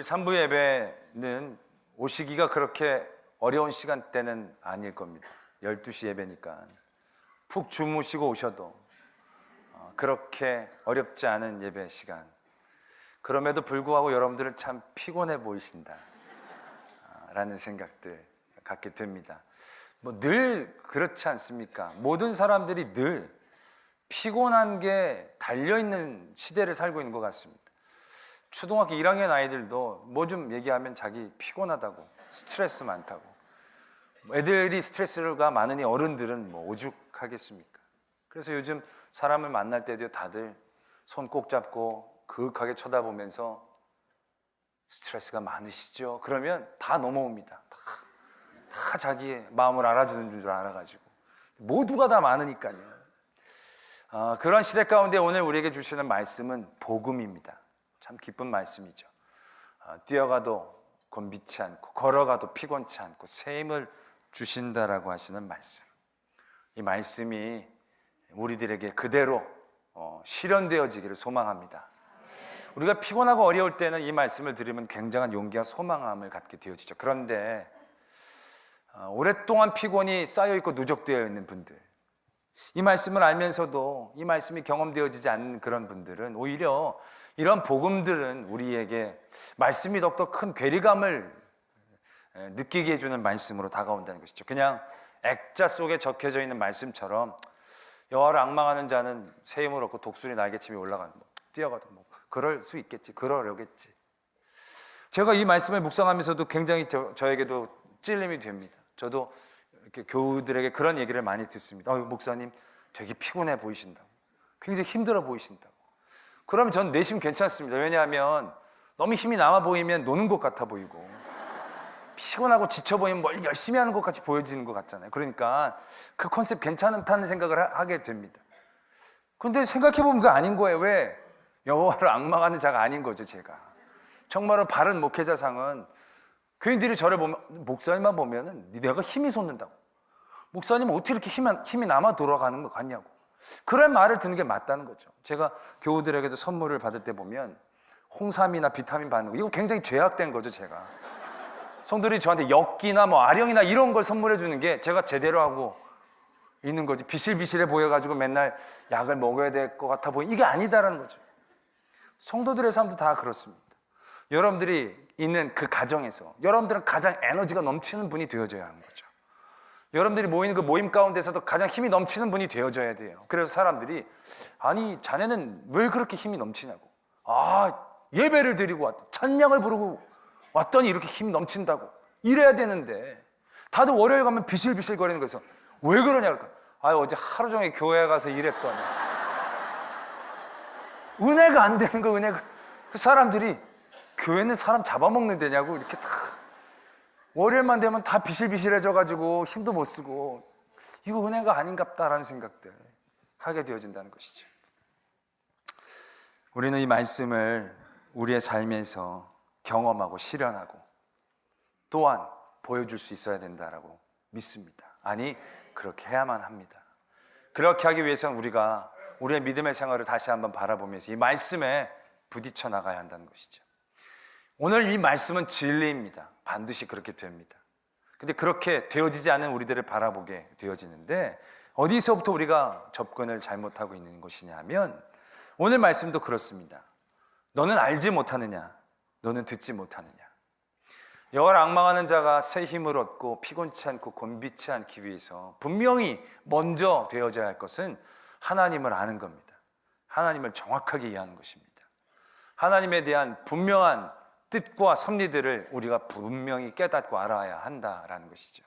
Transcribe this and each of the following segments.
3부 예배는 오시기가 그렇게 어려운 시간대는 아닐 겁니다. 12시 예배니까 푹 주무시고 오셔도 그렇게 어렵지 않은 예배 시간. 그럼에도 불구하고 여러분들은 참 피곤해 보이신다 라는 생각들 갖게 됩니다. 뭐 늘 그렇지 않습니까? 모든 사람들이 늘 피곤한 게 달려있는 시대를 살고 있는 것 같습니다. 초등학교 1학년 아이들도 뭐 좀 얘기하면 자기 피곤하다고, 스트레스 많다고. 애들이 스트레스가 많으니 어른들은 뭐 오죽하겠습니까? 그래서 요즘 사람을 만날 때도 다들 손 꼭 잡고 그윽하게 쳐다보면서 스트레스가 많으시죠? 그러면 다 넘어옵니다. 다 자기의 마음을 알아주는 줄 알아가지고 모두가 다 많으니까요. 그런 시대 가운데 오늘 우리에게 주시는 말씀은 복음입니다. 참 기쁜 말씀이죠. 뛰어가도 곤비치 않고 걸어가도 피곤치 않고 새 힘을 주신다라고 하시는 말씀. 이 말씀이 우리들에게 그대로 실현되어지기를 소망합니다. 우리가 피곤하고 어려울 때는 이 말씀을 들으면 굉장한 용기와 소망함을 갖게 되어지죠. 그런데 오랫동안 피곤이 쌓여있고 누적되어 있는 분들, 이 말씀을 알면서도 이 말씀이 경험되어지지 않는 그런 분들은 오히려 이런 복음들은 우리에게 말씀이 더욱더 큰 괴리감을 느끼게 해주는 말씀으로 다가온다는 것이죠. 그냥 액자 속에 적혀져 있는 말씀처럼 여호와를 앙망하는 자는 새 힘을 얻고 독수리 날개침이 올라가는, 뛰어가도 그럴 수 있겠지, 그러려겠지. 제가 이 말씀을 묵상하면서도 굉장히 저에게도 찔림이 됩니다. 저도 이렇게 교우들에게 그런 얘기를 많이 듣습니다. 목사님 되게 피곤해 보이신다고, 굉장히 힘들어 보이신다고. 그러면 전 내심 괜찮습니다. 왜냐하면 너무 힘이 남아 보이면 노는 것 같아 보이고, 피곤하고 지쳐 보이면 뭘 열심히 하는 것 같이 보여지는 것 같잖아요. 그러니까 그 컨셉 괜찮다는 생각을 하게 됩니다. 그런데 생각해보면 그거 아닌 거예요. 왜? 여호와를 앙망하는 자가 아닌 거죠. 제가 정말로 바른 목회자상은 교인들이 저를 보면, 목사님만 보면은 내가 힘이 솟는다고, 목사님은 어떻게 이렇게 힘이 남아 돌아가는 것 같냐고, 그런 말을 듣는 게 맞다는 거죠. 제가 교우들에게도 선물을 받을 때 보면 홍삼이나 비타민 받는 거, 이거 굉장히 죄악된 거죠. 제가 성도들이 저한테 엽기나 아령이나 이런 걸 선물해 주는 게 제가 제대로 하고 있는 거지, 비실비실해 보여가지고 맨날 약을 먹어야 될 것 같아 보이는, 이게 아니다라는 거죠. 성도들의 삶도 다 그렇습니다. 여러분들이 있는 그 가정에서 여러분들은 가장 에너지가 넘치는 분이 되어져야 하는 거죠. 여러분들이 모이는 그 모임 가운데서도 가장 힘이 넘치는 분이 되어져야 돼요. 그래서 사람들이, 아니 자네는 왜 그렇게 힘이 넘치냐고, 예배를 드리고 찬양을 부르고 왔더니 이렇게 힘이 넘친다고, 이래야 되는데 다들 월요일 가면 비실비실 거리는 거에서 왜 그러냐 그럴까? 어제 하루 종일 교회 가서 일했더니 은혜가 안 되는 거, 은혜가. 그 사람들이 교회는 사람 잡아먹는 데냐고, 이렇게 다 월요일만 되면 다 비실비실해져가지고 힘도 못 쓰고, 이거 은혜가 아닌갑다라는 생각들 하게 되어진다는 것이죠. 우리는 이 말씀을 우리의 삶에서 경험하고 실현하고 또한 보여줄 수 있어야 된다라고 믿습니다. 아니, 그렇게 해야만 합니다. 그렇게 하기 위해서는 우리가 우리의 믿음의 생활을 다시 한번 바라보면서 이 말씀에 부딪혀 나가야 한다는 것이죠. 오늘 이 말씀은 진리입니다. 반드시 그렇게 됩니다. 근데 그렇게 되어지지 않은 우리들을 바라보게 되어지는데, 어디서부터 우리가 접근을 잘못하고 있는 것이냐 하면, 오늘 말씀도 그렇습니다. 너는 알지 못하느냐, 너는 듣지 못하느냐. 여호와를 앙망하는 자가 새 힘을 얻고 피곤치 않고 곤비치 않기 위해서 분명히 먼저 되어져야 할 것은 하나님을 아는 겁니다. 하나님을 정확하게 이해하는 것입니다. 하나님에 대한 분명한 뜻과 섭리들을 우리가 분명히 깨닫고 알아야 한다라는 것이죠.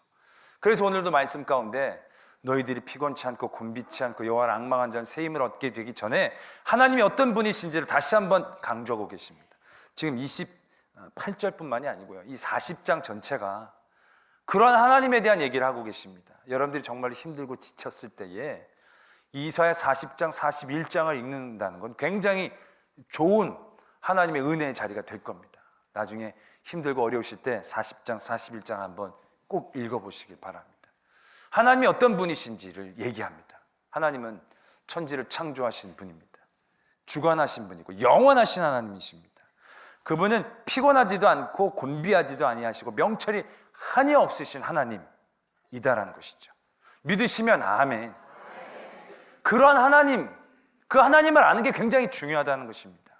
그래서 오늘도 말씀 가운데 너희들이 피곤치 않고 곤비치 않고 여호와를 앙망한 자는 새 힘을 얻게 되기 전에 하나님이 어떤 분이신지를 다시 한번 강조하고 계십니다. 지금 28절뿐만이 아니고요, 이 40장 전체가 그런 하나님에 대한 얘기를 하고 계십니다. 여러분들이 정말 힘들고 지쳤을 때에 이사야 40장, 41장을 읽는다는 건 굉장히 좋은 하나님의 은혜의 자리가 될 겁니다. 나중에 힘들고 어려우실 때 40장, 41장 한번 꼭 읽어보시길 바랍니다. 하나님이 어떤 분이신지를 얘기합니다. 하나님은 천지를 창조하신 분입니다. 주관하신 분이고 영원하신 하나님이십니다. 그분은 피곤하지도 않고 곤비하지도 아니하시고 명철이 한이 없으신 하나님이다라는 것이죠. 믿으시면 아멘. 그런 하나님, 그 하나님을 아는 게 굉장히 중요하다는 것입니다.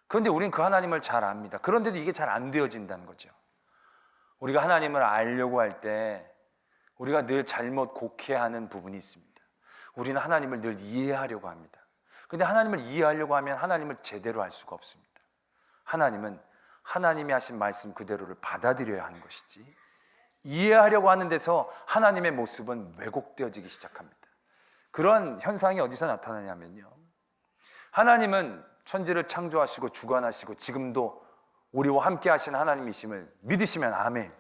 그런데 우린 그 하나님을 잘 압니다. 그런데도 이게 잘 안 되어진다는 거죠. 우리가 하나님을 알려고 할 때 우리가 늘 잘못 곡해하는 부분이 있습니다. 우리는 하나님을 늘 이해하려고 합니다. 그런데 하나님을 이해하려고 하면 하나님을 제대로 알 수가 없습니다. 하나님은 하나님이 하신 말씀 그대로를 받아들여야 하는 것이지, 이해하려고 하는 데서 하나님의 모습은 왜곡되어지기 시작합니다. 그런 현상이 어디서 나타나냐면요, 하나님은 천지를 창조하시고 주관하시고 지금도 우리와 함께 하신 하나님이심을 믿으시면 아멘.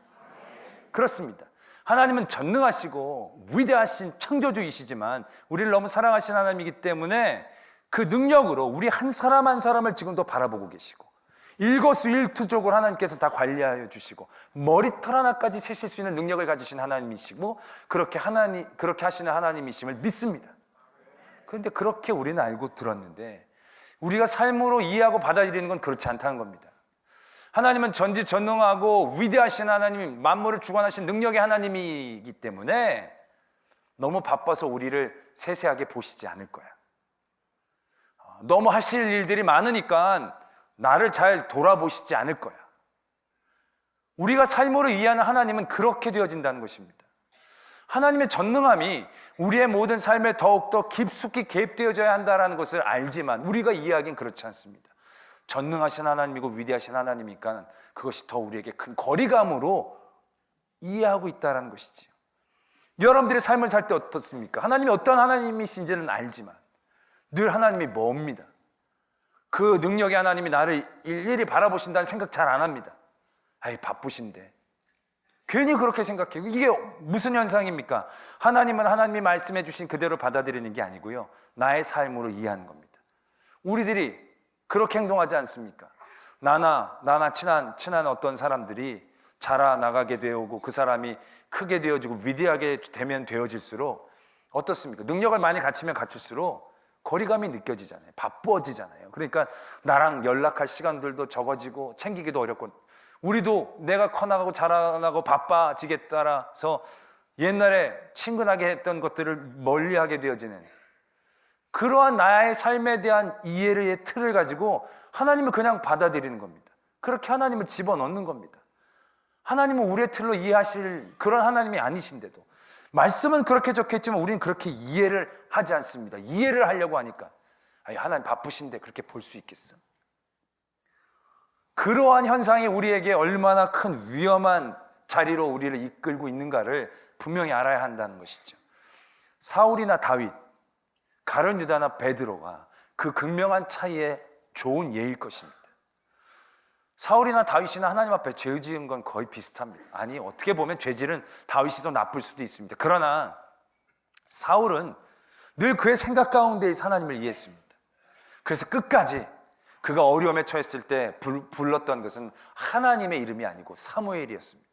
그렇습니다. 하나님은 전능하시고 위대하신 창조주이시지만 우리를 너무 사랑하신 하나님이기 때문에 그 능력으로 우리 한 사람 한 사람을 지금도 바라보고 계시고, 일거수일투족을 하나님께서 다 관리하여 주시고 머리털 하나까지 세실 수 있는 능력을 가지신 하나님이시고 그렇게 하시는 하나님이심을 믿습니다. 그런데 그렇게 우리는 알고 들었는데 우리가 삶으로 이해하고 받아들이는 건 그렇지 않다는 겁니다. 하나님은 전지전능하고 위대하신 하나님, 만물을 주관하신 능력의 하나님이기 때문에 너무 바빠서 우리를 세세하게 보시지 않을 거야. 너무 하실 일들이 많으니까 나를 잘 돌아보시지 않을 거야. 우리가 삶으로 이해하는 하나님은 그렇게 되어진다는 것입니다. 하나님의 전능함이 우리의 모든 삶에 더욱더 깊숙이 개입되어져야 한다는 것을 알지만 우리가 이해하기는 그렇지 않습니다. 전능하신 하나님이고 위대하신 하나님이니까 그것이 더 우리에게 큰 거리감으로 이해하고 있다는 것이지요. 여러분들의 삶을 살 때 어떻습니까? 하나님이 어떤 하나님이신지는 알지만 늘 하나님이 멉니다. 그 능력의 하나님이 나를 일일이 바라보신다는 생각 잘 안 합니다. 아이, 바쁘신데. 괜히 그렇게 생각해요. 이게 무슨 현상입니까? 하나님은 하나님이 말씀해 주신 그대로 받아들이는 게 아니고요, 나의 삶으로 이해하는 겁니다. 우리들이 그렇게 행동하지 않습니까? 나나 친한 어떤 사람들이 자라나가게 되고 그 사람이 크게 되어지고 위대하게 되면 되어질수록 어떻습니까? 능력을 많이 갖추면 갖출수록 거리감이 느껴지잖아요. 바빠지잖아요. 그러니까 나랑 연락할 시간들도 적어지고 챙기기도 어렵고, 우리도 내가 커나가고 자라나고 바빠지게 따라서 옛날에 친근하게 했던 것들을 멀리하게 되어지는 그러한 나의 삶에 대한 이해의 틀을 가지고 하나님을 그냥 받아들이는 겁니다. 그렇게 하나님을 집어넣는 겁니다. 하나님은 우리의 틀로 이해하실 그런 하나님이 아니신데도 말씀은 그렇게 적혀있지만 우리는 그렇게 이해를 하지 않습니다. 이해를 하려고 하니까 하나님 바쁘신데 그렇게 볼 수 있겠어? 그러한 현상이 우리에게 얼마나 큰 위험한 자리로 우리를 이끌고 있는가를 분명히 알아야 한다는 것이죠. 사울이나 다윗, 가룟 유다나 베드로가 그 극명한 차이의 좋은 예일 것입니다. 사울이나 다윗이나 하나님 앞에 죄 지은 건 거의 비슷합니다. 아니, 어떻게 보면 죄질은 다윗이 더 나쁠 수도 있습니다. 그러나 사울은 늘 그의 생각 가운데 하나님을 이해했습니다. 그래서 끝까지 그가 어려움에 처했을 때 불렀던 것은 하나님의 이름이 아니고 사무엘이었습니다.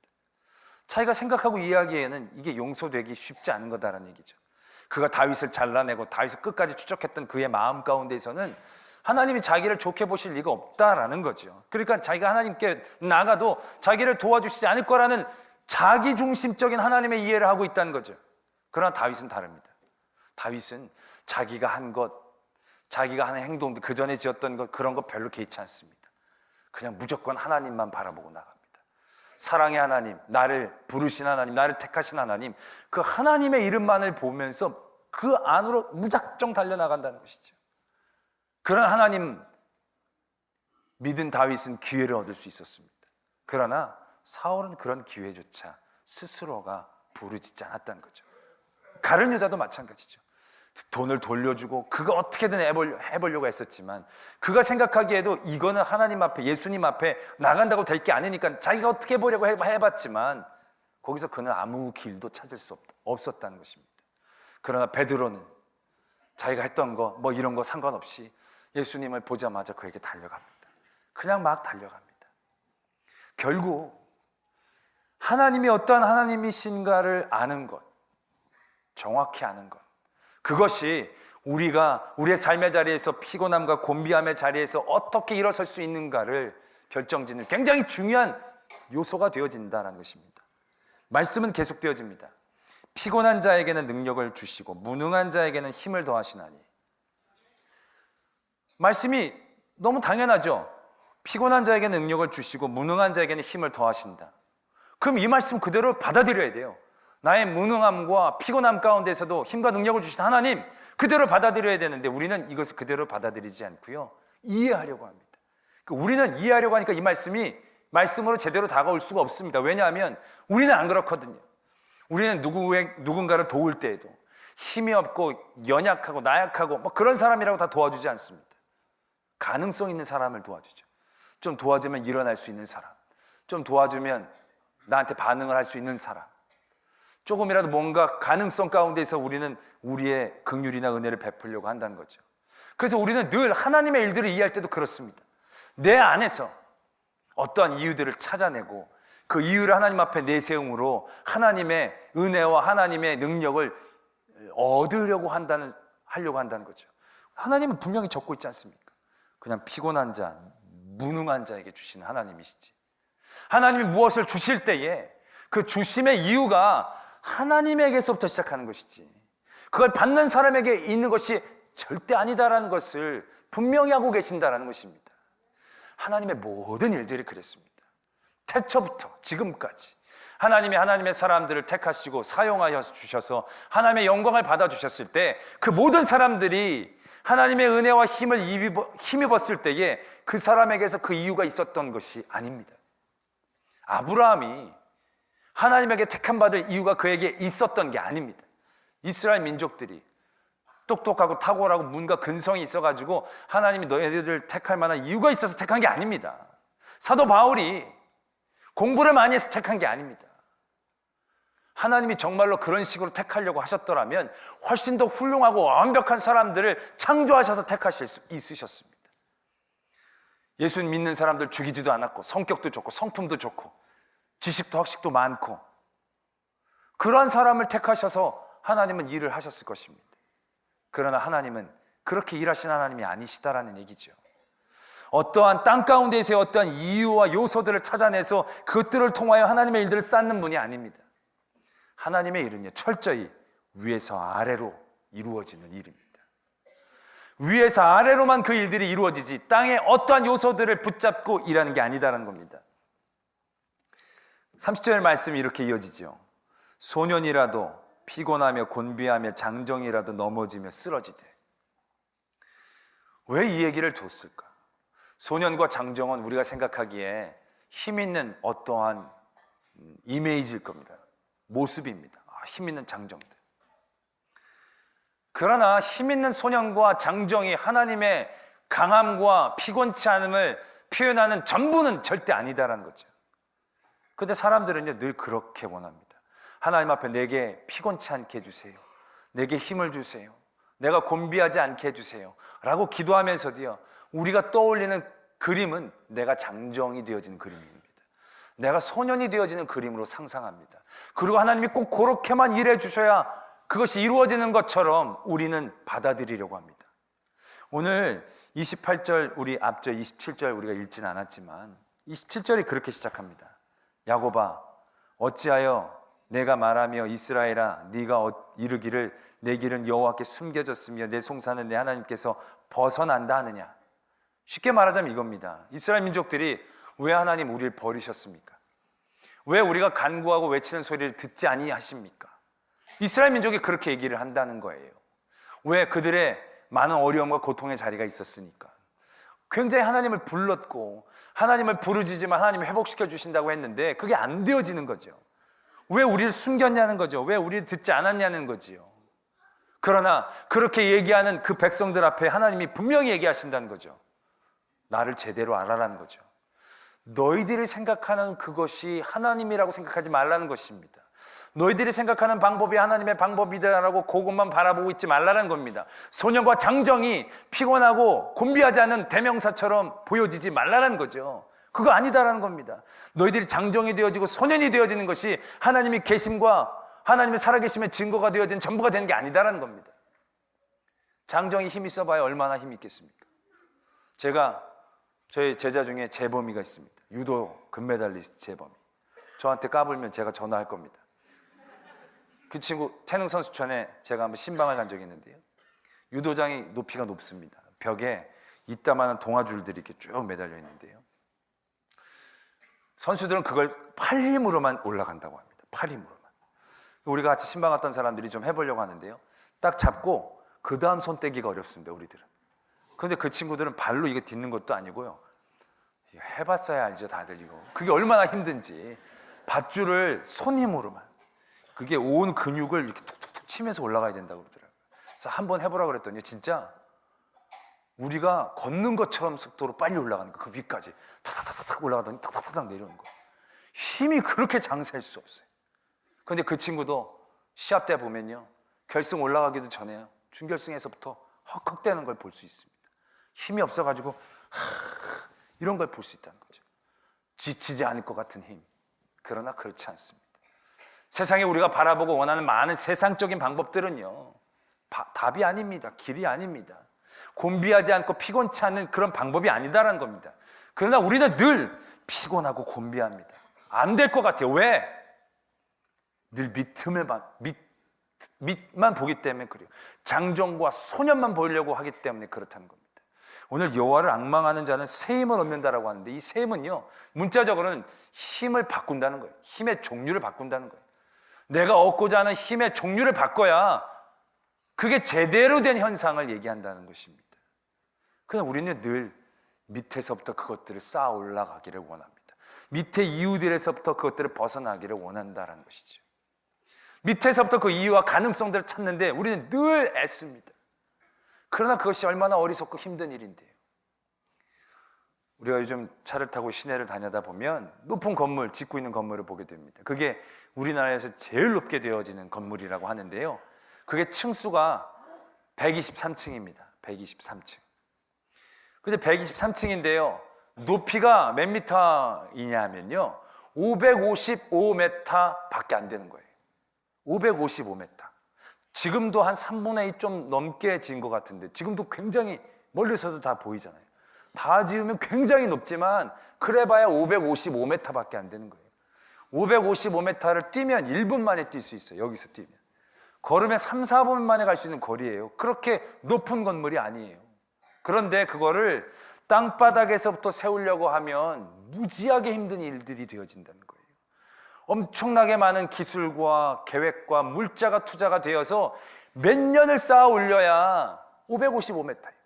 자기가 생각하고 이해하기에는 이게 용서되기 쉽지 않은 거다라는 얘기죠. 그가 다윗을 잘라내고 다윗을 끝까지 추적했던 그의 마음 가운데에서는 하나님이 자기를 좋게 보실 리가 없다라는 거죠. 그러니까 자기가 하나님께 나가도 자기를 도와주시지 않을 거라는 자기중심적인 하나님의 이해를 하고 있다는 거죠. 그러나 다윗은 다릅니다. 다윗은 자기가 한 것, 자기가 하는 행동들, 그 전에 지었던 것, 그런 거 별로 개의치 않습니다. 그냥 무조건 하나님만 바라보고 나갑니다. 사랑의 하나님, 나를 부르신 하나님, 나를 택하신 하나님, 그 하나님의 이름만을 보면서 그 안으로 무작정 달려나간다는 것이죠. 그런 하나님 믿은 다윗은 기회를 얻을 수 있었습니다. 그러나 사울은 그런 기회조차 스스로가 부르짖지 않았다는 거죠. 가룟 유다도 마찬가지죠. 돈을 돌려주고 그가 어떻게든 해보려고 했었지만 그가 생각하기에도 이거는 하나님 앞에, 예수님 앞에 나간다고 될 게 아니니까 자기가 어떻게 해보려고 해봤지만 거기서 그는 아무 길도 찾을 수 없었다는 것입니다. 그러나 베드로는 자기가 했던 거 뭐 이런 거 상관없이 예수님을 보자마자 그에게 달려갑니다. 그냥 막 달려갑니다. 결국 하나님이 어떠한 하나님이신가를 아는 것, 정확히 아는 것, 그것이 우리가 우리의 삶의 자리에서 피곤함과 곤비함의 자리에서 어떻게 일어설 수 있는가를 결정짓는 굉장히 중요한 요소가 되어진다는 것입니다. 말씀은 계속되어집니다. 피곤한 자에게는 능력을 주시고 무능한 자에게는 힘을 더하시나니. 말씀이 너무 당연하죠. 피곤한 자에게는 능력을 주시고 무능한 자에게는 힘을 더하신다. 그럼 이 말씀 그대로 받아들여야 돼요. 나의 무능함과 피곤함 가운데서도 힘과 능력을 주신 하나님 그대로 받아들여야 되는데 우리는 이것을 그대로 받아들이지 않고요, 이해하려고 합니다. 우리는 이해하려고 하니까 이 말씀이 말씀으로 제대로 다가올 수가 없습니다. 왜냐하면 우리는 안 그렇거든요. 우리는 누군가를 도울 때에도 힘이 없고 연약하고 나약하고 그런 사람이라고 다 도와주지 않습니다. 가능성 있는 사람을 도와주죠. 좀 도와주면 일어날 수 있는 사람, 좀 도와주면 나한테 반응을 할 수 있는 사람, 조금이라도 뭔가 가능성 가운데서 우리는 우리의 긍휼이나 은혜를 베풀려고 한다는 거죠. 그래서 우리는 늘 하나님의 일들을 이해할 때도 그렇습니다. 내 안에서 어떠한 이유들을 찾아내고 그 이유를 하나님 앞에 내세움으로 하나님의 은혜와 하나님의 능력을 얻으려고 하려고 한다는 거죠. 하나님은 분명히 적고 있지 않습니까? 그냥 피곤한 자, 무능한 자에게 주시는 하나님이시지. 하나님이 무엇을 주실 때에 그 주심의 이유가 하나님에게서부터 시작하는 것이지, 그걸 받는 사람에게 있는 것이 절대 아니다라는 것을 분명히 하고 계신다라는 것입니다. 하나님의 모든 일들이 그랬습니다. 태초부터 지금까지 하나님의 사람들을 택하시고 사용하여 주셔서 하나님의 영광을 받아주셨을 때 그 모든 사람들이 하나님의 은혜와 힘을 힘입었을 때에 그 사람에게서 그 이유가 있었던 것이 아닙니다. 아브라함이 하나님에게 택함 받을 이유가 그에게 있었던 게 아닙니다. 이스라엘 민족들이 똑똑하고 탁월하고 문과 근성이 있어가지고 하나님이 너희들을 택할 만한 이유가 있어서 택한 게 아닙니다. 사도 바울이 공부를 많이 해서 택한 게 아닙니다. 하나님이 정말로 그런 식으로 택하려고 하셨더라면 훨씬 더 훌륭하고 완벽한 사람들을 창조하셔서 택하실 수 있으셨습니다. 예수 믿는 사람들 죽이지도 않았고 성격도 좋고 성품도 좋고 지식도 학식도 많고 그러한 사람을 택하셔서 하나님은 일을 하셨을 것입니다. 그러나 하나님은 그렇게 일하신 하나님이 아니시다라는 얘기죠. 어떠한 땅 가운데에서의 어떠한 이유와 요소들을 찾아내서 그것들을 통하여 하나님의 일들을 쌓는 분이 아닙니다. 하나님의 일은요, 철저히 위에서 아래로 이루어지는 일입니다. 위에서 아래로만 그 일들이 이루어지지 땅의 어떠한 요소들을 붙잡고 일하는 게 아니다라는 겁니다. 30절 말씀이 이렇게 이어지죠. 소년이라도 피곤하며 곤비하며 장정이라도 넘어지며 쓰러지되. 왜 이 얘기를 줬을까? 소년과 장정은 우리가 생각하기에 힘 있는 어떠한 이미지일 겁니다. 모습입니다. 힘 있는 장정들. 그러나 힘 있는 소년과 장정이 하나님의 강함과 피곤치 않음을 표현하는 전부는 절대 아니다라는 거죠. 그런데 사람들은요, 늘 그렇게 원합니다. 하나님 앞에 내게 피곤치 않게 해주세요. 내게 힘을 주세요. 내가 곤비하지 않게 해주세요. 라고 기도하면서도요, 우리가 떠올리는 그림은 내가 장정이 되어지는 그림입니다. 내가 소년이 되어지는 그림으로 상상합니다. 그리고 하나님이 꼭 그렇게만 일해 주셔야 그것이 이루어지는 것처럼 우리는 받아들이려고 합니다. 오늘 28절, 우리 앞저 27절 우리가 읽진 않았지만 27절이 그렇게 시작합니다. 야곱아, 어찌하여 내가 말하며 이스라엘아, 네가 이르기를 내 길은 여호와께 숨겨졌으며 내 송사는 내 하나님께서 벗어난다 하느냐. 쉽게 말하자면 이겁니다. 이스라엘 민족들이 왜 하나님 우리를 버리셨습니까? 왜 우리가 간구하고 외치는 소리를 듣지 아니하십니까? 이스라엘 민족이 그렇게 얘기를 한다는 거예요. 왜? 그들의 많은 어려움과 고통의 자리가 있었으니까. 굉장히 하나님을 불렀고 하나님을 부르짖으면 하나님이 회복시켜 주신다고 했는데 그게 안 되어지는 거죠. 왜 우리를 숨겼냐는 거죠. 왜 우리를 듣지 않았냐는 거지요. 그러나 그렇게 얘기하는 그 백성들 앞에 하나님이 분명히 얘기하신다는 거죠. 나를 제대로 알아라는 거죠. 너희들이 생각하는 그것이 하나님이라고 생각하지 말라는 것입니다. 너희들이 생각하는 방법이 하나님의 방법이다라고 그것만 바라보고 있지 말라는 겁니다. 소년과 장정이 피곤하고 곤비하지 않은 대명사처럼 보여지지 말라는 거죠. 그거 아니다라는 겁니다. 너희들이 장정이 되어지고 소년이 되어지는 것이 하나님이 계심과 하나님의 살아계심의 증거가 되어진 전부가 되는 게 아니다라는 겁니다. 장정이 힘이 있어봐야 얼마나 힘이 있겠습니까? 저희 제자 중에 재범이가 있습니다. 유도 금메달리스트 재범이. 저한테 까불면 제가 전화할 겁니다. 그 친구 태능선수촌에 제가 한번 신방을 간 적이 있는데요, 유도장이 높이가 높습니다. 벽에 이따만한 동아줄들이 이렇게 쭉 매달려 있는데요, 선수들은 그걸 팔 힘으로만 올라간다고 합니다. 팔 힘으로만. 우리가 같이 신방 갔던 사람들이 좀 해보려고 하는데요, 딱 잡고 그 다음 손 떼기가 어렵습니다, 우리들은. 그런데 그 친구들은 발로 이거 딛는 것도 아니고요, 해봤어야 알죠, 다들 이거. 그게 얼마나 힘든지. 밧줄을 손 힘으로만, 그게 온 근육을 이렇게 툭툭툭 치면서 올라가야 된다고 그러더라고요. 그래서 한번 해보라고 그랬더니 진짜 우리가 걷는 것처럼 속도로 빨리 올라가는 거, 그 위까지 탁탁탁탁 올라가더니 탁탁탁탁 내려오는 거. 힘이 그렇게 장사할 수 없어요. 그런데 그 친구도 시합 때 보면요, 결승 올라가기도 전에요, 준결승에서부터 헉헉대는 걸 볼 수 있습니다. 힘이 없어가지고 이런 걸 볼 수 있다는 거죠. 지치지 않을 것 같은 힘. 그러나 그렇지 않습니다. 세상에 우리가 바라보고 원하는 많은 세상적인 방법들은요, 답이 아닙니다. 길이 아닙니다. 곤비하지 않고 피곤치 않은 그런 방법이 아니다라는 겁니다. 그러나 우리는 늘 피곤하고 곤비합니다. 안 될 것 같아요. 왜? 늘 밑만 보기 때문에 그래요. 장정과 소년만 보이려고 하기 때문에 그렇다는 겁니다. 오늘 여호와를 앙망하는 자는 새 힘을 얻는다라고 하는데, 이 새 힘은요, 문자적으로는 힘을 바꾼다는 거예요. 힘의 종류를 바꾼다는 거예요. 내가 얻고자 하는 힘의 종류를 바꿔야 그게 제대로 된 현상을 얘기한다는 것입니다. 그냥 우리는 늘 밑에서부터 그것들을 쌓아 올라가기를 원합니다. 밑에 이유들에서부터 그것들을 벗어나기를 원한다는 것이죠. 밑에서부터 그 이유와 가능성들을 찾는데 우리는 늘 애씁니다. 그러나 그것이 얼마나 어리석고 힘든 일인데요. 우리가 요즘 차를 타고 시내를 다니다 보면 높은 건물, 짓고 있는 건물을 보게 됩니다. 그게 우리나라에서 제일 높게 되어지는 건물이라고 하는데요, 그게 층수가 123층입니다. 123층. 근데 123층인데요, 높이가 몇 미터이냐 하면요, 555m 밖에 안 되는 거예요. 555m. 지금도 한 3분의 2 좀 넘게 지은 것 같은데, 지금도 굉장히 멀리서도 다 보이잖아요. 다 지으면 굉장히 높지만 그래봐야 555m 밖에 안 되는 거예요. 555m를 뛰면 1분 만에 뛸 수 있어요. 여기서 뛰면 걸으면 3, 4분 만에 갈 수 있는 거리예요. 그렇게 높은 건물이 아니에요. 그런데 그거를 땅바닥에서부터 세우려고 하면 무지하게 힘든 일들이 되어진다는 거예요. 엄청나게 많은 기술과 계획과 물자가 투자가 되어서 몇 년을 쌓아 올려야 555m예요.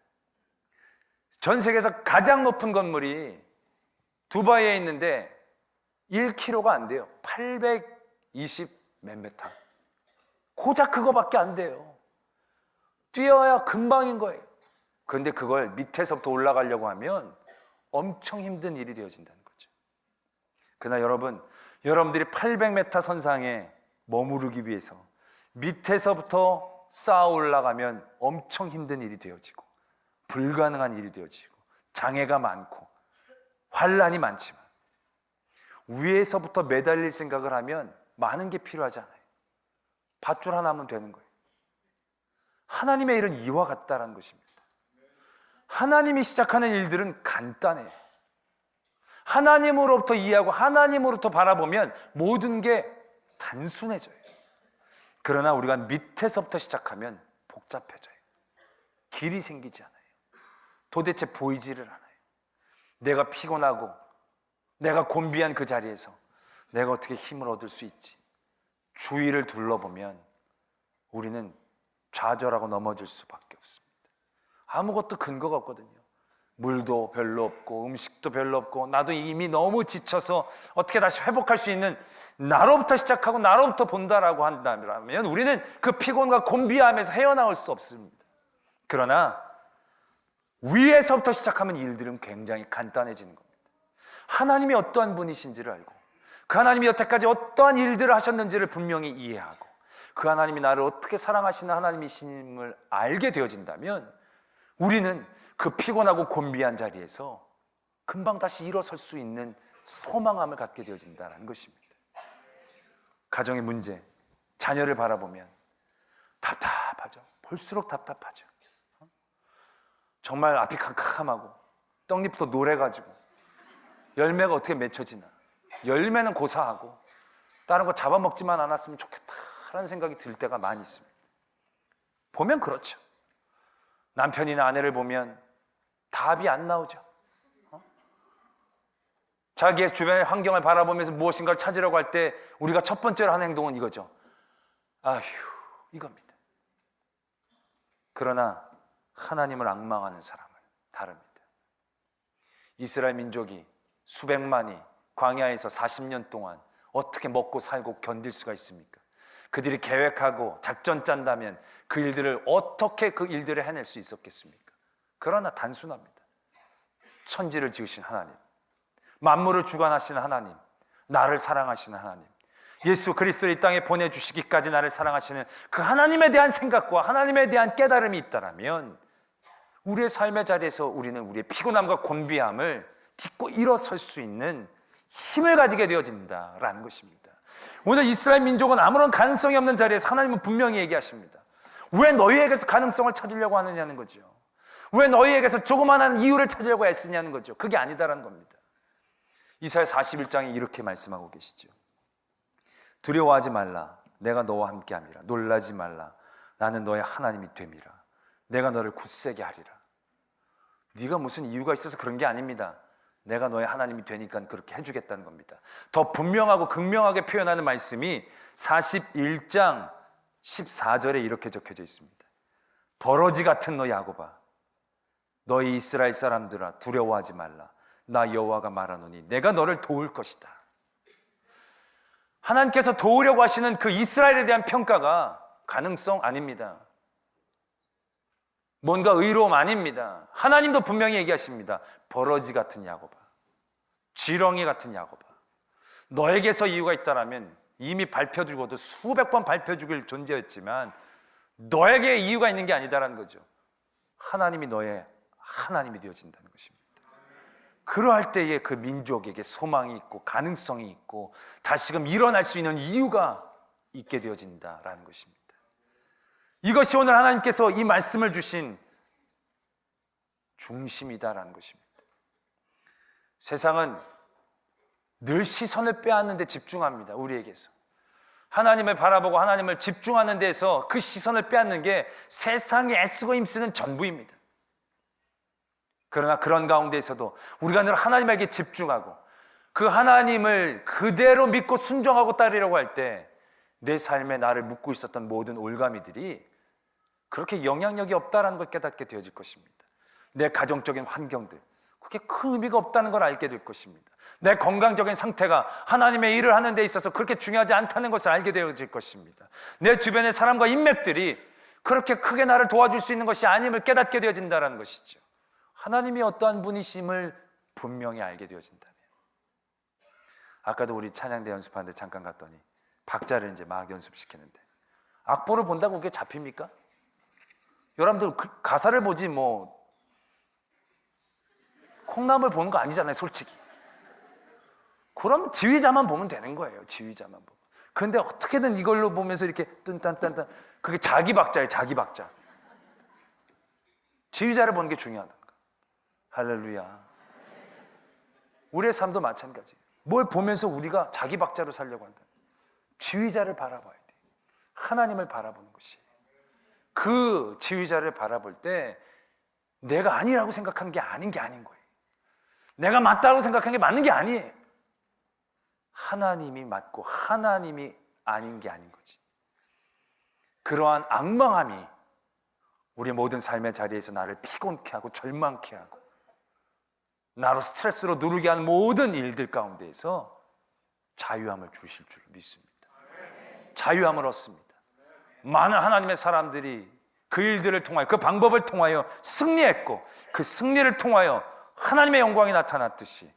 전 세계에서 가장 높은 건물이 두바이에 있는데 1km가 안 돼요. 820 몇 미터. 고작 그거밖에 안 돼요. 뛰어야 금방인 거예요. 그런데 그걸 밑에서부터 올라가려고 하면 엄청 힘든 일이 되어진다는 거죠. 그러나 여러분들이 800m 선상에 머무르기 위해서 밑에서부터 쌓아 올라가면 엄청 힘든 일이 되어지고 불가능한 일이 되어지고 장애가 많고 환란이 많지만, 위에서부터 매달릴 생각을 하면 많은 게 필요하지 않아요. 밧줄 하나 하면 되는 거예요. 하나님의 일은 이와 같다라는 것입니다. 하나님이 시작하는 일들은 간단해요. 하나님으로부터 이해하고 하나님으로부터 바라보면 모든 게 단순해져요. 그러나 우리가 밑에서부터 시작하면 복잡해져요. 길이 생기지 않아요. 도대체 보이지를 않아요. 내가 피곤하고 내가 곤비한 그 자리에서 내가 어떻게 힘을 얻을 수 있지? 주위를 둘러보면 우리는 좌절하고 넘어질 수밖에 없습니다. 아무것도 근거가 없거든요. 물도 별로 없고 음식도 별로 없고 나도 이미 너무 지쳐서 어떻게 다시 회복할 수 있는 나로부터 시작하고 나로부터 본다라고 한다면 우리는 그 피곤과 곤비함에서 헤어나올 수 없습니다. 그러나 위에서부터 시작하면 일들은 굉장히 간단해지는 겁니다. 하나님이 어떠한 분이신지를 알고 그 하나님이 여태까지 어떠한 일들을 하셨는지를 분명히 이해하고 그 하나님이 나를 어떻게 사랑하시는 하나님이심을 알게 되어진다면 우리는 그 피곤하고 곤비한 자리에서 금방 다시 일어설 수 있는 소망함을 갖게 되어진다는 것입니다. 가정의 문제, 자녀를 바라보면 답답하죠. 볼수록 답답하죠. 정말 앞이 캄캄하고 떡잎부터 노래가지고 열매가 어떻게 맺혀지나. 열매는 고사하고 다른 거 잡아먹지만 않았으면 좋겠다라는 생각이 들 때가 많이 있습니다. 보면 그렇죠. 남편이나 아내를 보면 답이 안 나오죠. 자기의 주변의 환경을 바라보면서 무엇인가를 찾으려고 할 때 우리가 첫 번째로 하는 행동은 이거죠. 아휴, 이겁니다. 그러나 하나님을 앙망하는 사람은 다릅니다. 이스라엘 민족이 수백만이 광야에서 40년 동안 어떻게 먹고 살고 견딜 수가 있습니까? 그들이 계획하고 작전 짠다면 그 일들을 어떻게 그 일들을 해낼 수 있었겠습니까? 그러나 단순합니다. 천지를 지으신 하나님, 만물을 주관하시는 하나님, 나를 사랑하시는 하나님, 예수 그리스도를 이 땅에 보내주시기까지 나를 사랑하시는 그 하나님에 대한 생각과 하나님에 대한 깨달음이 있다면 우리의 삶의 자리에서 우리는 우리의 피곤함과 곤비함을 딛고 일어설 수 있는 힘을 가지게 되어진다라는 것입니다. 오늘 이스라엘 민족은 아무런 가능성이 없는 자리에서 하나님은 분명히 얘기하십니다. 왜 너희에게서 가능성을 찾으려고 하느냐는 거죠. 왜 너희에게서 조그만한 이유를 찾으려고 애쓰냐는 거죠. 그게 아니다라는 겁니다. 이사야 41장에 이렇게 말씀하고 계시죠. 두려워하지 말라. 내가 너와 함께함이라. 놀라지 말라. 나는 너의 하나님이 됨이라. 내가 너를 굳세게 하리라. 네가 무슨 이유가 있어서 그런 게 아닙니다. 내가 너의 하나님이 되니까 그렇게 해주겠다는 겁니다. 더 분명하고 극명하게 표현하는 말씀이 41장 14절에 이렇게 적혀져 있습니다. 버러지 같은 너 야곱아, 너희 이스라엘 사람들아, 두려워하지 말라. 나 여호와가 말하노니 내가 너를 도울 것이다. 하나님께서 도우려고 하시는 그 이스라엘에 대한 평가가 가능성 아닙니다. 뭔가 의로움 아닙니다. 하나님도 분명히 얘기하십니다. 버러지 같은 야곱아, 지렁이 같은 야곱아, 너에게서 이유가 있다라면 이미 밟혀주고도 수백 번 밟혀주길 존재였지만 너에게 이유가 있는 게 아니다라는 거죠. 하나님이 너의 하나님이 되어진다는 것입니다. 그러할 때에 그 민족에게 소망이 있고 가능성이 있고 다시금 일어날 수 있는 이유가 있게 되어진다라는 것입니다. 이것이 오늘 하나님께서 이 말씀을 주신 중심이다라는 것입니다. 세상은 늘 시선을 빼앗는 데 집중합니다. 우리에게서 하나님을 바라보고 하나님을 집중하는 데서 그 시선을 빼앗는 게 세상이 애쓰고 힘쓰는 전부입니다. 그러나 그런 가운데에서도 우리가 늘 하나님에게 집중하고 그 하나님을 그대로 믿고 순종하고 따르려고 할 때 내 삶에 나를 묶고 있었던 모든 올가미들이 그렇게 영향력이 없다는 걸 깨닫게 되어질 것입니다. 내 가정적인 환경들, 그게 큰 의미가 없다는 걸 알게 될 것입니다. 내 건강적인 상태가 하나님의 일을 하는 데 있어서 그렇게 중요하지 않다는 것을 알게 되어질 것입니다. 내 주변의 사람과 인맥들이 그렇게 크게 나를 도와줄 수 있는 것이 아님을 깨닫게 되어진다는 것이죠. 하나님이 어떠한 분이심을 분명히 알게 되어진다면. 아까도 우리 찬양대 연습하는데 잠깐 갔더니 박자를 이제 막 연습시키는데 악보를 본다고 그게 잡힙니까? 여러분들 가사를 보지 뭐 콩나물 보는 거 아니잖아요, 솔직히. 그럼 지휘자만 보면 되는 거예요, 지휘자만 보면. 그런데 어떻게든 이걸로 보면서 이렇게 뚠딴딴딴, 그게 자기 박자예요, 자기 박자. 지휘자를 보는 게 중요하다. 할렐루야. 우리의 삶도 마찬가지예요. 뭘 보면서 우리가 자기 박자로 살려고 한다. 지휘자를 바라봐야 돼. 하나님을 바라보는 것이. 그 지휘자를 바라볼 때 내가 아니라고 생각하는 게 아닌 거예요. 내가 맞다고 생각하는 게 맞는 게 아니에요. 하나님이 맞고 하나님이 아닌 게 아닌 거지. 그러한 앙망함이 우리 모든 삶의 자리에서 나를 피곤케 하고 절망케 하고 나로 스트레스로 누르게 하는 모든 일들 가운데에서 자유함을 주실 줄 믿습니다. 자유함을 얻습니다. 많은 하나님의 사람들이 그 일들을 통하여, 그 방법을 통하여 승리했고 그 승리를 통하여 하나님의 영광이 나타났듯이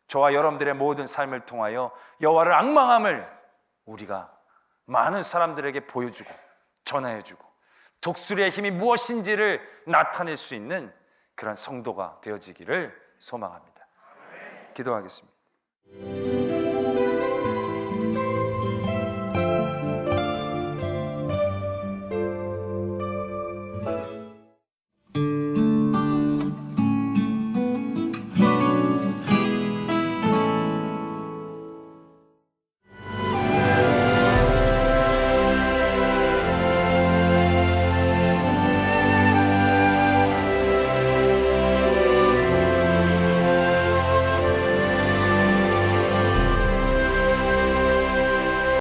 저와 여러분들의 모든 삶을 통하여 여호와를 앙망함을 우리가 많은 사람들에게 보여주고 전해주고 독수리의 힘이 무엇인지를 나타낼 수 있는 그런 성도가 되어지기를 소망합니다. 기도하겠습니다.